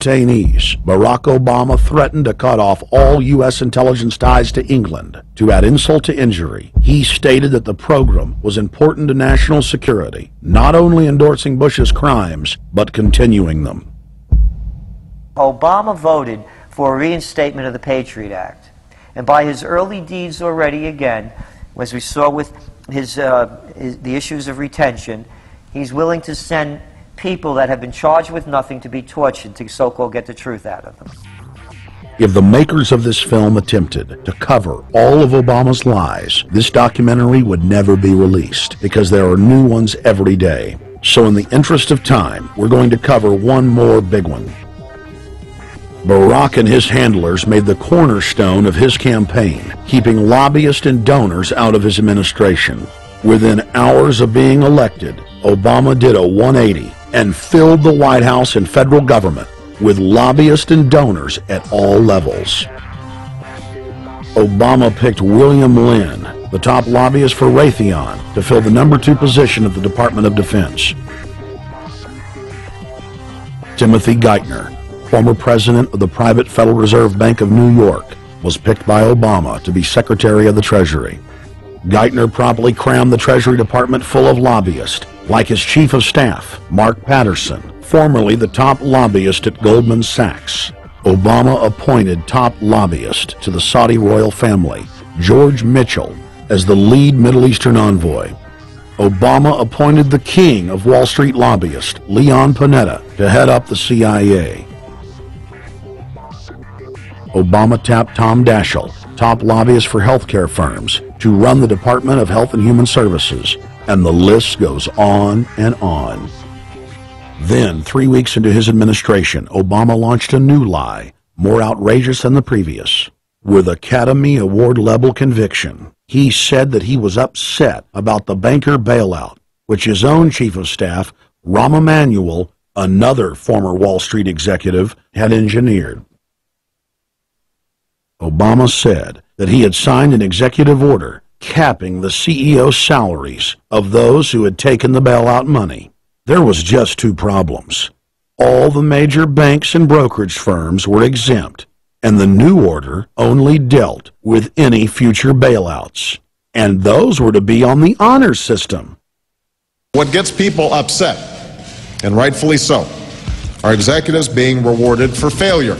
detainees, Barack Obama threatened to cut off all U.S. intelligence ties to England. To add insult to injury, he stated that the program was important to national security, not only endorsing Bush's crimes, but continuing them. Obama voted for a reinstatement of the Patriot Act. And by his early deeds already, again, as we saw with the issues of retention, he's willing to send people that have been charged with nothing to be tortured to so-called get the truth out of them. If the makers of this film attempted to cover all of Obama's lies, this documentary would never be released because there are new ones every day. So in the interest of time, we're going to cover one more big one. Barack and his handlers made the cornerstone of his campaign, keeping lobbyists and donors out of his administration. Within hours of being elected, Obama did a 180 and filled the White House and federal government with lobbyists and donors at all levels. Obama picked William Lynn, the top lobbyist for Raytheon, to fill the #2 position of the Department of Defense. Timothy Geithner, former president of the private Federal Reserve Bank of New York, was picked by Obama to be Secretary of the Treasury. Geithner promptly crammed the Treasury Department full of lobbyists, like his Chief of Staff, Mark Patterson, formerly the top lobbyist at Goldman Sachs. Obama appointed top lobbyist to the Saudi royal family, George Mitchell, as the lead Middle Eastern envoy. Obama appointed the king of Wall Street lobbyists, Leon Panetta, to head up the CIA. Obama tapped Tom Daschle, top lobbyist for healthcare firms, to run the Department of Health and Human Services, and the list goes on and on. Then, 3 weeks into his administration, Obama launched a new lie, more outrageous than the previous. With Academy Award-level conviction, he said that he was upset about the banker bailout, which his own Chief of Staff, Rahm Emanuel, another former Wall Street executive, had engineered. Obama said that he had signed an executive order capping the CEO's salaries of those who had taken the bailout money. There was just 2 problems. All the major banks and brokerage firms were exempt, and the new order only dealt with any future bailouts. And those were to be on the honor system. What gets people upset, and rightfully so, are executives being rewarded for failure.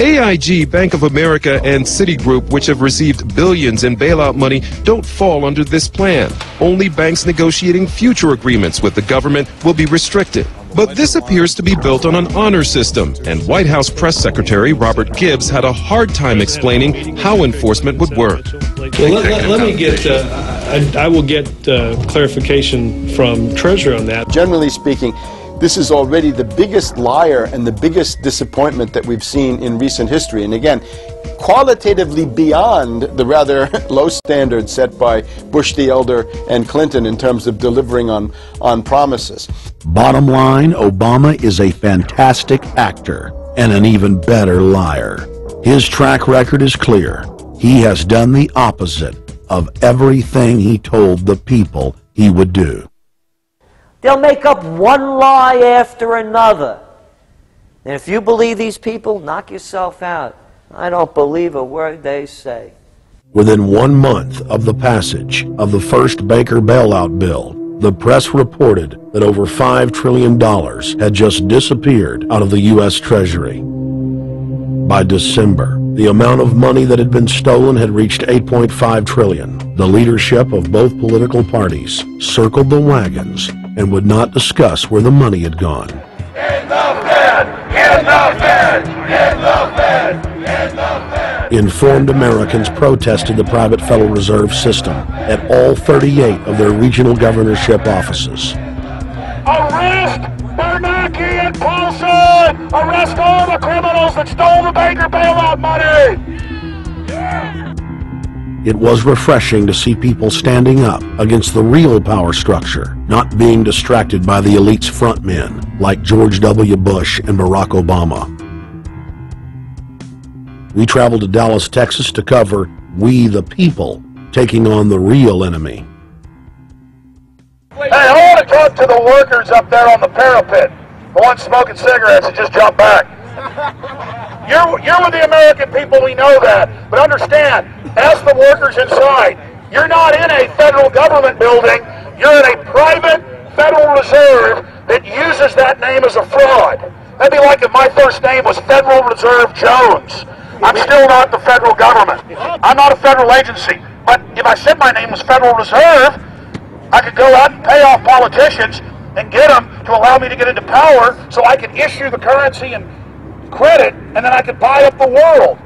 AIG, Bank of America, and Citigroup, which have received billions in bailout money, don't fall under this plan. Only banks negotiating future agreements with the government will be restricted. But this appears to be built on an honor system, and White House Press Secretary Robert Gibbs had a hard time explaining how enforcement would work. Well, let me get, I will get clarification from Treasury on that. Generally speaking, this is already the biggest liar and the biggest disappointment that we've seen in recent history. And again, qualitatively beyond the rather low standards set by Bush the Elder and Clinton in terms of delivering on promises. Bottom line, Obama is a fantastic actor and an even better liar. His track record is clear. He has done the opposite of everything he told the people he would do. They'll make up one lie after another. And if you believe these people, knock yourself out. I don't believe a word they say. Within 1 month of the passage of the first banker bailout bill, the press reported that over $5 trillion had just disappeared out of the U.S. Treasury. By December, the amount of money that had been stolen had reached $8.5 trillion. The leadership of both political parties circled the wagons and would not discuss where the money had gone. In the Fed! In the Fed! In the Fed! In the Fed! Informed Americans protested the private Federal Reserve System at all 38 of their regional governorship offices. Arrest Bernanke and Paulson! Arrest all the criminals that stole the banker bailout money! It was refreshing to see people standing up against the real power structure, not being distracted by the elite's front men like George W. Bush and Barack Obama. We traveled to Dallas, Texas to cover We the People taking on the real enemy. Hey, I want to talk to the workers up there on the parapet. The ones smoking cigarettes that just jumped back. You're with the American people, we know that. But understand, ask the workers inside. You're not in a federal government building. You're in a private Federal Reserve that uses that name as a fraud. That'd be like if my first name was Federal Reserve Jones. I'm still not the federal government. I'm not a federal agency. But if I said my name was Federal Reserve, I could go out and pay off politicians and get them to allow me to get into power so I could issue the currency and credit, and then I could buy up the world.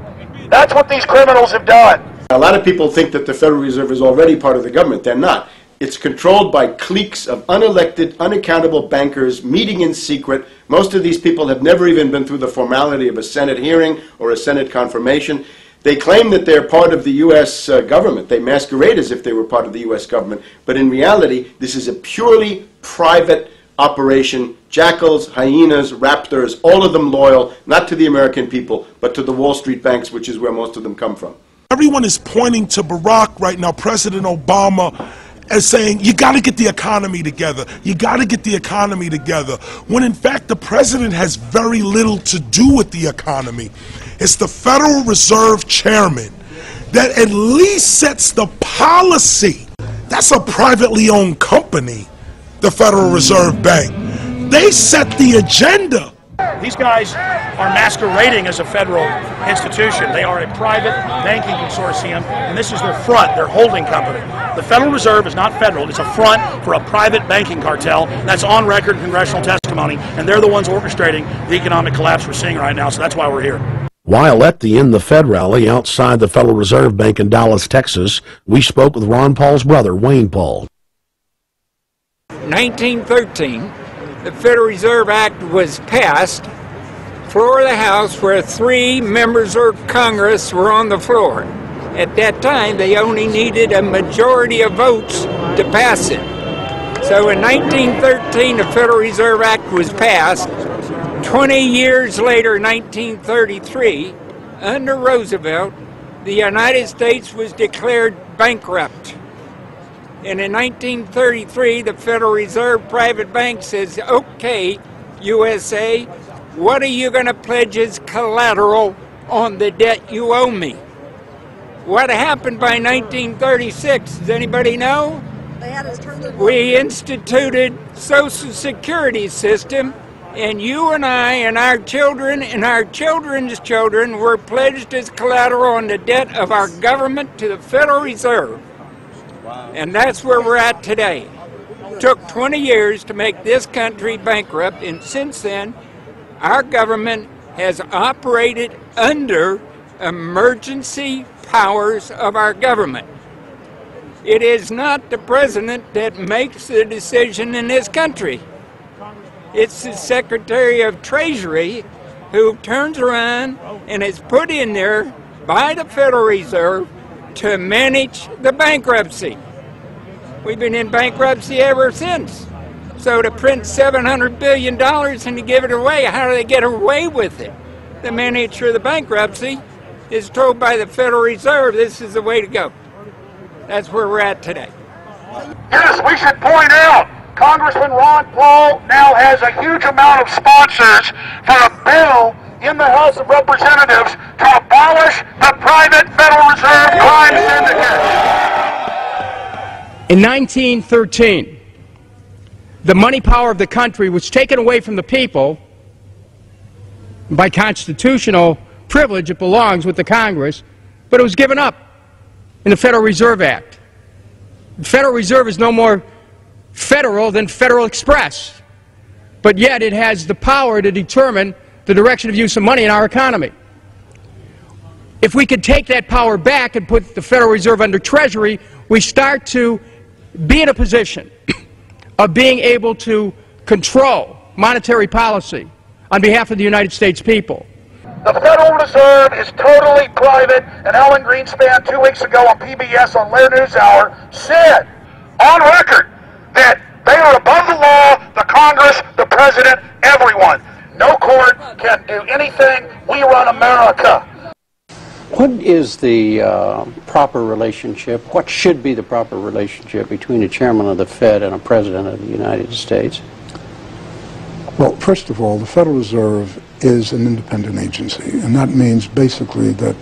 That's what these criminals have done. A lot of people think that the Federal Reserve is already part of the government. They're not. It's controlled by cliques of unelected, unaccountable bankers meeting in secret. Most of these people have never even been through the formality of a Senate hearing or a Senate confirmation. They claim that they're part of the U.S. government. They masquerade as if they were part of the U.S. government. But in reality, this is a purely private operation. Jackals, hyenas, raptors, all of them loyal, not to the American people, but to the Wall Street banks, which is where most of them come from. Everyone is pointing to Barack right now, President Obama, as saying, you got to get the economy together. You got to get the economy together. When in fact, the president has very little to do with the economy. It's the Federal Reserve Chairman that at least sets the policy. That's a privately owned company, the Federal Reserve Bank. They set the agenda. These guys are masquerading as a federal institution. They are a private banking consortium, and this is their front, their holding company. The Federal Reserve is not federal. It's a front for a private banking cartel. That's on record in congressional testimony, and they're the ones orchestrating the economic collapse we're seeing right now, so that's why we're here. While at the In the Fed rally outside the Federal Reserve Bank in Dallas, Texas, we spoke with Ron Paul's brother, Wayne Paul. 1913, the Federal Reserve Act was passed, floor of the House, where 3 members of Congress were on the floor. At that time, they only needed a majority of votes to pass it. So in 1913, the Federal Reserve Act was passed. 20 years later, 1933, under Roosevelt, the United States was declared bankrupt. And in 1933, the Federal Reserve Private Bank says, okay, USA, what are you going to pledge as collateral on the debt you owe me? What happened by 1936? Does anybody know? We instituted Social Security system, and you and I and our children and our children's children were pledged as collateral on the debt of our government to the Federal Reserve. And that's where we're at today. It took 20 years to make this country bankrupt, and since then, our government has operated under emergency powers of our government. It is not the president that makes the decision in this country. It's the Secretary of Treasury who turns around and is put in there by the Federal Reserve to manage the bankruptcy. We've been in bankruptcy ever since. So to print $700 billion and to give it away, how do they get away with it? The manager of the bankruptcy is told by the Federal Reserve this is the way to go. That's where we're at today. Yes, we should point out, Congressman Ron Paul now has a huge amount of sponsors for a bill in the House of Representatives to abolish the private Federal Reserve crime syndicate. In 1913, the money power of the country was taken away from the people. By constitutional privilege, it belongs with the Congress, but it was given up in the Federal Reserve Act. The Federal Reserve is no more federal than Federal Express, but yet it has the power to determine the direction of use of money in our economy. If we could take that power back and put the Federal Reserve under Treasury, we start to be in a position of being able to control monetary policy on behalf of the United States people. The Federal Reserve is totally private, and Alan Greenspan 2 weeks ago on PBS on Lair NewsHour said, on record, that they are above the law, the Congress, the President, everyone. No court can do anything. We run America. What is the proper relationship, what should be the proper relationship between a chairman of the Fed and a president of the United States? Well, first of all, the Federal Reserve is an independent agency, and that means basically that